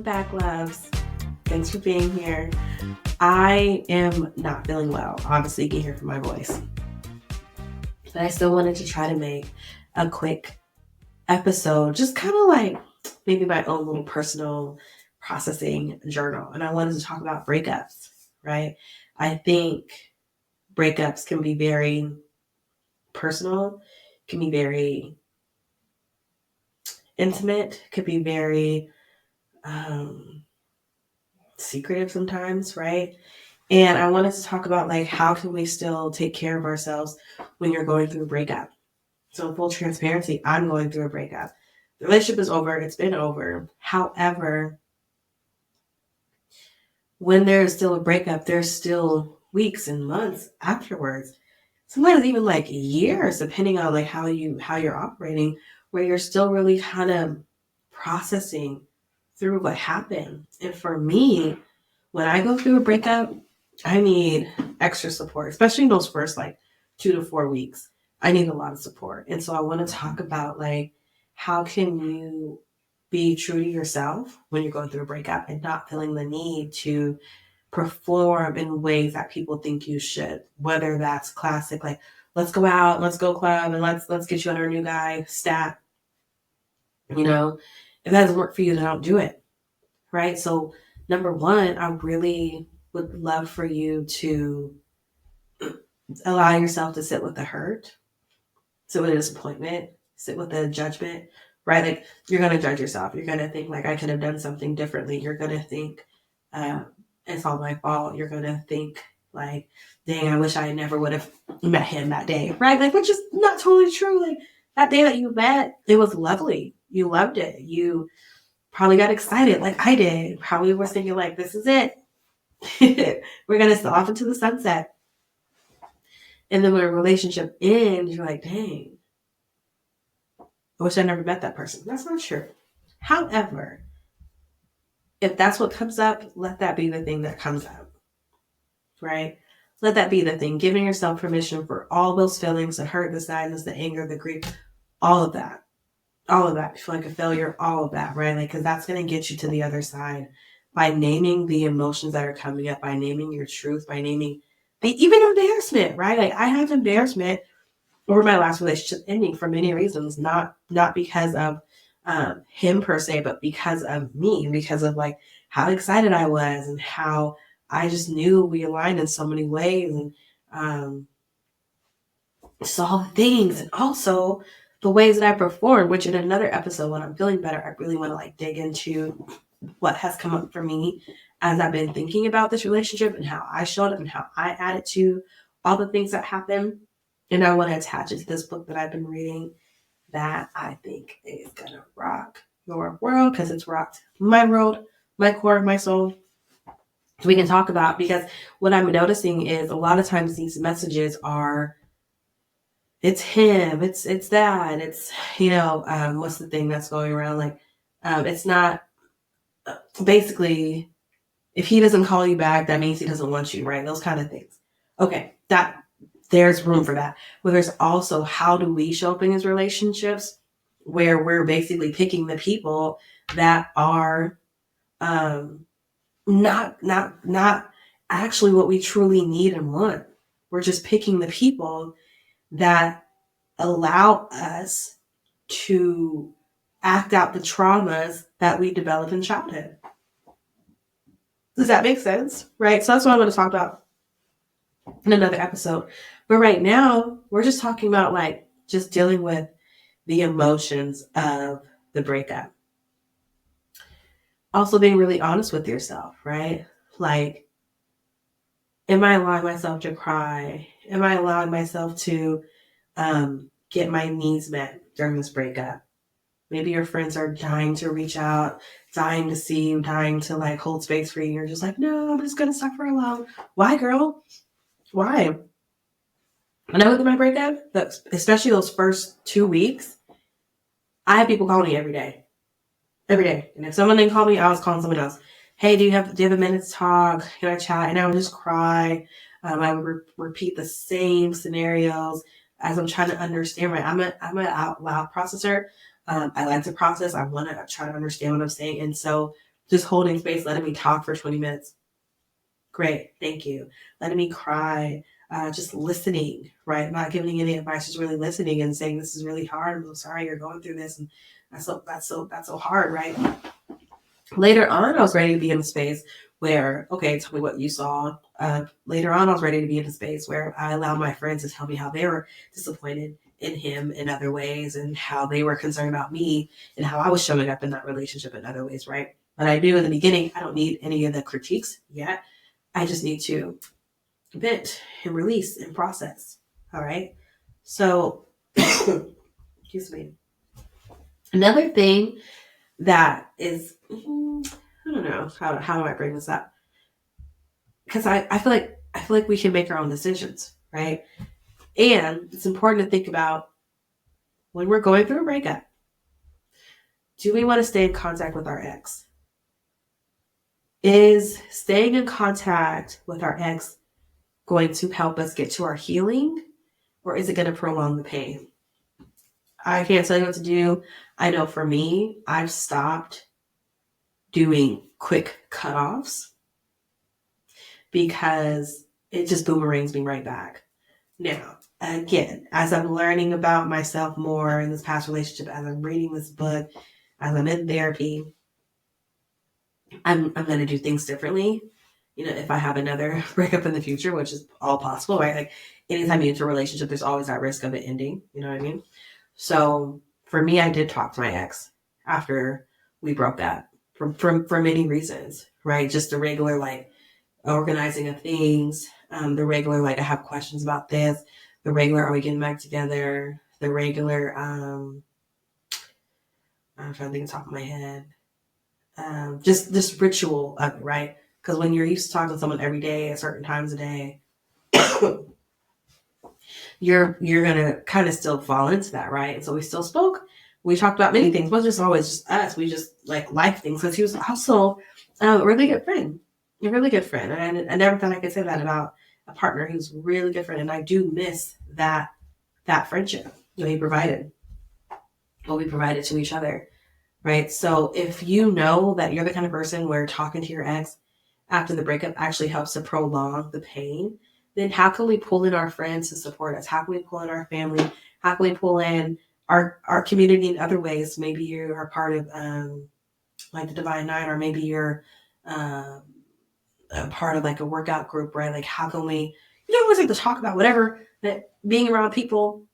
back, loves. Thanks for being here. I am not feeling well. Obviously, you can hear from my voice. But I still wanted to try to make a quick episode, just kind of like maybe my own little personal processing journal. And I wanted to talk about breakups, right? I think breakups can be very personal, can be very intimate, could be very secretive sometimes, right? And I wanted to talk about like how can we still take care of ourselves when you're going through a breakup. So full transparency, I'm going through a breakup. The relationship is over, it's been over. However, when there's still a breakup, there's still weeks and months afterwards. Sometimes even like years, depending on like how you're operating, where you're still really kind of processing through what happened. And for me, when I go through a breakup, I need extra support, especially in those first like 2 to 4 weeks. I need a lot of support. And so I want to talk about like how can you be true to yourself when you're going through a breakup and not feeling the need to perform in ways that people think you should, whether that's classic like let's go out, let's go club, and let's get you under a new guy stat. You know, if that doesn't work for you, then don't do it. Right. So number one, I really would love for you to allow yourself to sit with the hurt, sit with the disappointment, sit with the judgment, right? Like you're going to judge yourself. You're going to think like I could have done something differently. You're going to think it's all my fault. You're going to think like, dang, I wish I never would have met him that day, right? Like, which is not totally true. Like that day that you met, it was lovely. You loved it. You probably got excited like I did. Probably was thinking like, this is it. We're going to sail off into the sunset. And then when a relationship ends, you're like, dang, I wish I never met that person. That's not true. However, if that's what comes up, let that be the thing that comes up, right? Let that be the thing. Giving yourself permission for all those feelings, the hurt, the sadness, the anger, the grief, all of that. All of that. You feel like a failure, all of that, right? Like, because that's going to get you to the other side by naming the emotions that are coming up, by naming your truth, by naming even embarrassment, right? Like, I have embarrassment over my last relationship ending for many reasons, not because of him per se, but because of me, because of like how excited I was and how I just knew we aligned in so many ways and saw things, and also the ways that I performed, which in another episode when I'm feeling better, I really want to like dig into what has come up for me as I've been thinking about this relationship and how I showed up and how I added to all the things that happened. And I want to attach it to this book that I've been reading that I think is going to rock your world because it's rocked my world, my core, my soul. So we can talk about, because what I'm noticing is a lot of times these messages are, it's him, it's that, it's, what's the thing that's going around? Like, it's not, basically, if he doesn't call you back, that means he doesn't want you, right? Those kind of things. Okay, there's room for that. But there's also, how do we show up in his relationships where we're basically picking the people that are not actually what we truly need and want. We're just picking the people that allow us to act out the traumas that we develop in childhood. Does that make sense? Right? So that's what I'm going to talk about in another episode. But right now, we're just talking about like just dealing with the emotions of the breakup. Also being really honest with yourself, right? Like, am I allowing myself to cry? Am I allowing myself to get my needs met during this breakup? Maybe your friends are dying to reach out, dying to see you, dying to like hold space for you. You're just like, no, I'm just going to suffer alone. Why, girl? Why? When I went through my breakup, especially those first 2 weeks, I had people calling me every day. Every day. And if someone didn't call me, I was calling someone else. Hey, do you have a minute to talk? Can I chat? And I would just cry. I would repeat the same scenarios as I'm trying to understand. Right? I'm an out loud processor. I like to process. I want to try to understand what I'm saying. And so Just holding space, letting me talk for 20 minutes. Great, thank you. Letting me cry, just listening, right? Not giving any advice, just really listening and saying, this is really hard. I'm so sorry you're going through this. And that's so hard, right? Later on, I was ready to be in a space where, okay, tell me what you saw. Later on, I was ready to be in a space where I allowed my friends to tell me how they were disappointed in him in other ways and how they were concerned about me and how I was showing up in that relationship in other ways, right? But I knew in the beginning, I don't need any of the critiques yet. I just need to vent and release and process. All right. So, excuse me. Another thing that is, I don't know, how do I bring this up? Because I feel like we can make our own decisions, right? And it's important to think about when we're going through a breakup, do we want to stay in contact with our ex? Is staying in contact with our ex going to help us get to our healing, or is it going to prolong the pain? I can't tell you what to do. I know for me, I've stopped doing quick cutoffs because it just boomerangs me right back. Now, again, as I'm learning about myself more in this past relationship, as I'm reading this book, as I'm in therapy, I'm going to do things differently. You know, if I have another breakup in the future, which is all possible, right? Like anytime you enter a relationship, there's always that risk of it ending. You know what I mean? So for me, I did talk to my ex after we broke up for many reasons, right? Just the regular like organizing of things, the regular like I have questions about this, the regular are we getting back together, the regular I'm trying to think on top of my head, just this ritual of it, right? Because when you're used to talking to someone every day at certain times a day, you're gonna kind of still fall into that, right? And so we still spoke. We talked about many things. It wasn't just always just us. We just like life things because he was also a really good friend, a really good friend. And I never thought I could say that about a partner who's a really good friend. And I do miss that friendship that he provided, what we provided to each other, right? So if you know that you're the kind of person where talking to your ex after the breakup actually helps to prolong the pain, then how can we pull in our friends to support us? How can we pull in our family? How can we pull in our community in other ways? Maybe you are part of like the Divine Nine, or maybe you're um, a part of like a workout group, right? Like how can we, you know, always like to talk about whatever, that being around people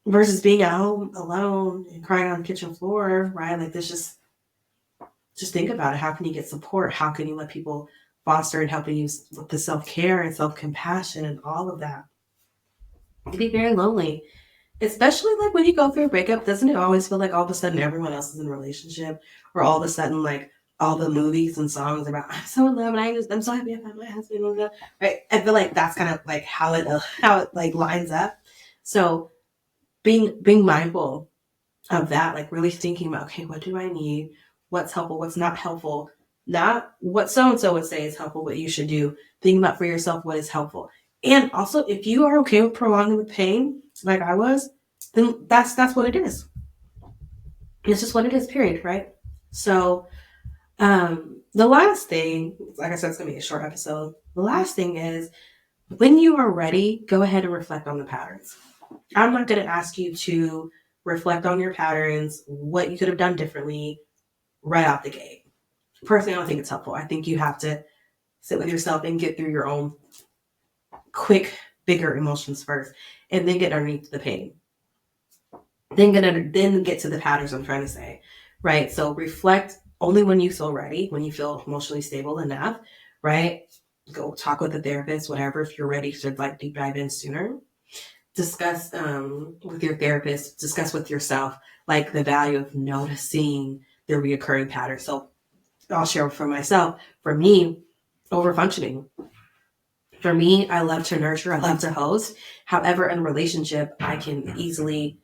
versus being at home alone and crying on the kitchen floor, right? Like this just think about it. How can you get support? How can you let people foster and helping you with the self-care and self-compassion and all of that? It can be very lonely, especially like when you go through a breakup. Doesn't it always feel like all of a sudden everyone else is in a relationship, or all of a sudden like all the movies and songs about I'm so in love and I'm so happy I found my husband, right? I feel like that's kind of like how it like lines up. So being mindful of that, like really thinking about, okay, what do I need? What's helpful? What's not helpful? Not what so-and-so would say is helpful, what you should do. Think about for yourself what is helpful. And also, if you are okay with prolonging the pain, like I was, then that's what it is. It's just what it is, period, right? So the last thing, like I said, it's gonna be a short episode. The last thing is when you are ready, go ahead and reflect on the patterns. I'm not going to ask you to reflect on your patterns, what you could have done differently right out the gate. Personally, I don't think it's helpful. I think you have to sit with yourself and get through your own quick, bigger emotions first, and then get underneath the pain. Then get to the patterns I'm trying to say, right? So reflect only when you feel ready, when you feel emotionally stable enough, right? Go talk with a therapist, whatever, if you're ready to like deep dive in sooner. Discuss with your therapist, discuss with yourself, like the value of noticing the reoccurring pattern. So I'll share for myself. For me, over functioning. For me, I love to nurture, I love to host. However, in a relationship, I can easily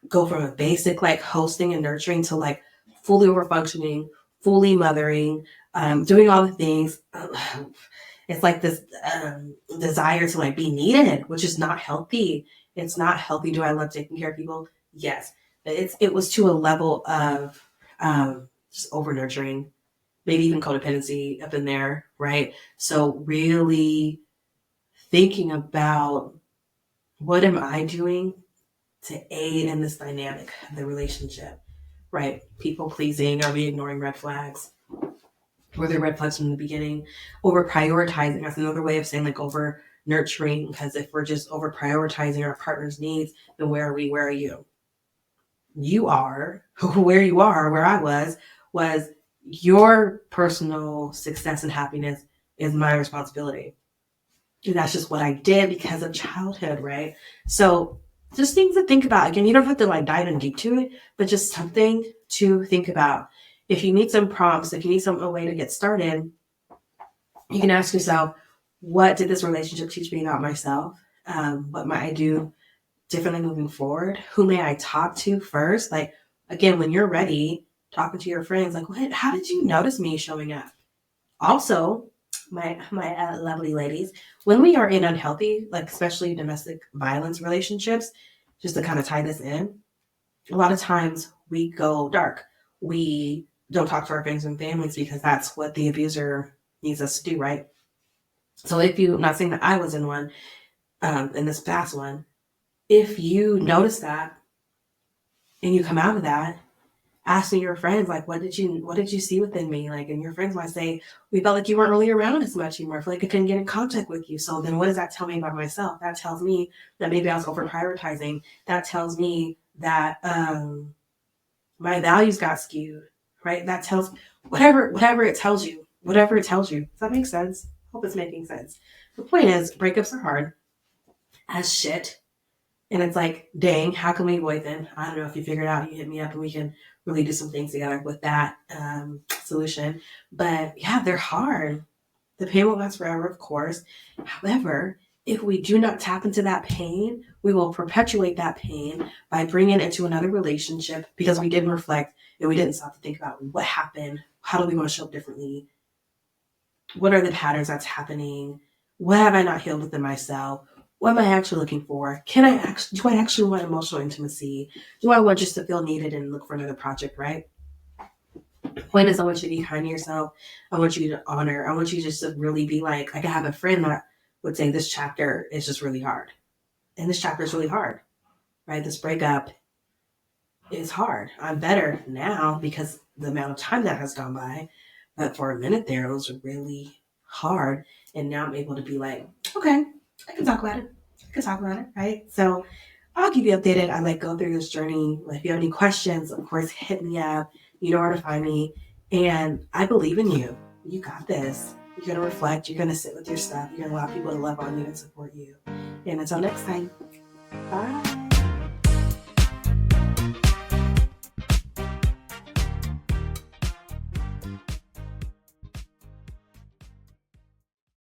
go from a basic like hosting and nurturing to like fully over functioning, fully mothering, doing all the things. It's like this desire to like be needed, which is not healthy. It's not healthy. Do I love taking care of people? Yes, but it was to a level of just over nurturing, maybe even codependency up in there, right? So really thinking about what am I doing to aid in this dynamic of the relationship, right? People pleasing, are we ignoring red flags? Were there red flags from the beginning? Over prioritizing, that's another way of saying like over nurturing, because if we're just over prioritizing our partner's needs, then where are we? Where are you? You are where I was your personal success and happiness is my responsibility. And that's just what I did because of childhood, right? So just things to think about. Again, you don't have to like dive in deep to it, but just something to think about. If you need some prompts, if you need a way to get started, you can ask yourself, what did this relationship teach me about myself? What might I do differently moving forward? Who may I talk to first? Like, again, when you're ready, talking to your friends, like, what? How did you notice me showing up? Also, my lovely ladies, when we are in unhealthy, like especially domestic violence relationships, just to kind of tie this in, a lot of times we go dark. We don't talk to our friends and families because that's what the abuser needs us to do, right? So if you, I'm not saying that I was in one, in this past one, if you notice that and you come out of that, asking your friends like what did you see within me, like, and your friends might say, we felt like you weren't really around as much anymore, I feel like I couldn't get in contact with you. So then what does that tell me about myself? That tells me that maybe I was over prioritizing. That tells me that my values got skewed, right? That tells whatever it tells you, does that make sense? Hope it's making sense. The point is, breakups are hard as shit. And it's like, dang, how can we avoid them? I don't know. If you figure it out, you hit me up and we can really do some things together with that solution. But yeah, they're hard. The pain won't last forever, of course. However, if we do not tap into that pain, we will perpetuate that pain by bringing it into another relationship because we didn't reflect and we didn't stop to think about what happened. How do we want to show up differently? What are the patterns that's happening? What have I not healed within myself? What am I actually looking for? Do I actually want emotional intimacy? Do I want just to feel needed and look for another project, right? The point is, I want you to be kind to yourself. I want you to honor. I want you just to really be like I have a friend that would say this chapter is just really hard. And this chapter is really hard, right? This breakup is hard. I'm better now because the amount of time that has gone by. But for a minute there, it was really hard. And now I'm able to be like, okay, I can talk about it. Right? So I'll keep you updated. I like go through this journey. If you have any questions, of course, hit me up. You know where to find me. And I believe in you. You got this. You're going to reflect. You're going to sit with your stuff. You're going to allow people to love on you and support you. And until next time, bye.